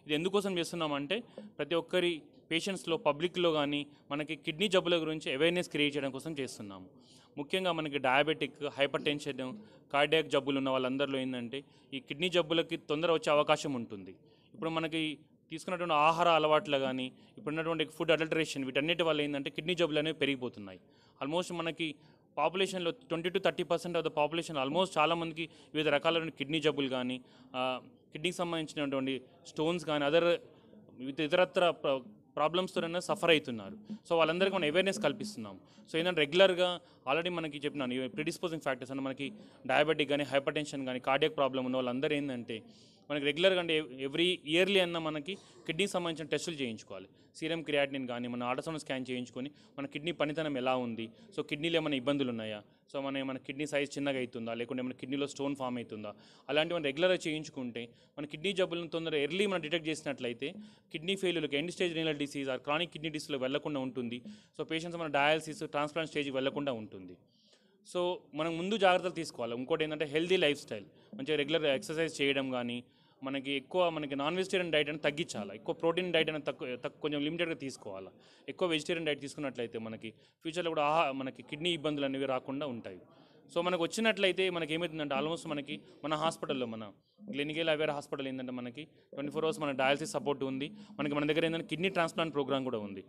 ఇది ఎందుకోసం చేస్తున్నామంటే ప్రతి ఒక్కరి పేషెంట్స్లో పబ్లిక్లో కానీ మనకి కిడ్నీ జబ్బుల గురించి అవేర్నెస్ క్రియేట్ చేయడం కోసం చేస్తున్నాము. ముఖ్యంగా మనకి డయాబెటిక్, హైపర్ టెన్షన్, కార్డియాక్ జబ్బులు ఉన్న వాళ్ళందరిలో ఏంటంటే ఈ కిడ్నీ జబ్బులకి తొందర వచ్చే అవకాశం ఉంటుంది. ఇప్పుడు మనకి తీసుకున్నటువంటి ఆహార అలవాట్లు కానీ ఇప్పుడున్నటువంటి ఫుడ్ అడల్టరేషన్ వీటన్నిటి వల్ల ఏంటంటే కిడ్నీ జబ్బులు అనేవి పెరిగిపోతున్నాయి. ఆల్మోస్ట్ మనకి పాపులేషన్లో 20-30% ఆఫ్ ద పాపులేషన్ ఆల్మోస్ట్ చాలామందికి వివిధ రకాలైన కిడ్నీ జబ్బులు కానీ కిడ్నీకి సంబంధించినటువంటి స్టోన్స్ కానీ ఇతరత్ర ప్రాబ్లమ్స్తోనే సఫర్ అవుతున్నారు. సో వాళ్ళందరికీ మనం అవేర్నెస్ కల్పిస్తున్నాం. సో ఏంటంటే రెగ్యులర్గా ఆల్రెడీ మనకి చెప్పినాను ప్రిడిస్పోజింగ్ ఫ్యాక్టర్స్ అంటే మనకి డయాబెటిక్ కానీ హైపర్ టెన్షన్ కానీ కార్డియాక్ ప్రాబ్లం ఉన్న వాళ్ళందరూ ఏంటంటే మనకి రెగ్యులర్గా అంటే ఎవ్రీ ఇయర్లీ అన్న మనకి కిడ్నీకి సంబంధించిన టెస్టులు చేయించుకోవాలి. సీరం క్రియాటినిన్ కానీ మన అల్ట్రాసౌండ్ స్కాన్ చేయించుకొని మన కిడ్నీ పనితనం ఎలా ఉంది, సో కిడ్నీలో ఏమైనా ఇబ్బందులు ఉన్నాయా, సో మన కిడ్నీ సైజ్ చిన్నగా అవుతుందా, లేకుంటే మన కిడ్నీలో స్టోన్ ఫామ్ అవుతుందా, అలాంటివి రెగ్యులర్గా చేయించుకుంటే మన కిడ్నీ జబ్బులను తొందరగా ఎర్లీ మనం డిటెక్ట్ చేసినట్లయితే కిడ్నీ ఫెయిల్యూర్కి end stage renal disease or chronic kidney డిసీజ్లో వెళ్లకుండా ఉంటుంది. సో పేషెంట్స్ మన డయాలసిస్, ట్రాన్స్ప్లాంట్ స్టేజ్కి వెళ్లకుండా ఉంటుంది. సో మనం ముందు జాగ్రత్తలు తీసుకోవాలి. ఇంకోటి ఏంటంటే హెల్దీ లైఫ్ స్టైల్, మంచిగా రెగ్యులర్ ఎక్సర్సైజ్ చేయడం కానీ మనకి నాన్ వెజిటేరియన్ డైట్ అని తగ్గించాలి. ఎక్కువ ప్రోటీన్ డైట్ అనేది తక్కువ కొంచెం లిమిటెడ్గా తీసుకోవాలి. ఎక్కువ వెజిటేరియన్ డైట్ తీసుకున్నట్లయితే మనకి ఫ్యూచర్లో కూడా మనకి కిడ్నీ ఇబ్బందులు అనేవి రాకుండా ఉంటాయి. సో మనకు వచ్చినట్లయితే మనకి ఏమవుతుందంటే ఆల్మోస్ట్ మన హాస్పిటల్లో మన గ్లెనిగేల్ అవేర్ హాస్పిటల్ ఏంటంటే మనకి 24 hours మన డయాలసిస్ సపోర్ట్ ఉంది. మన దగ్గర ఏంటంటే కిడ్నీ ట్రాన్స్ప్లాంట్ ప్రోగ్రామ్ కూడా ఉంది.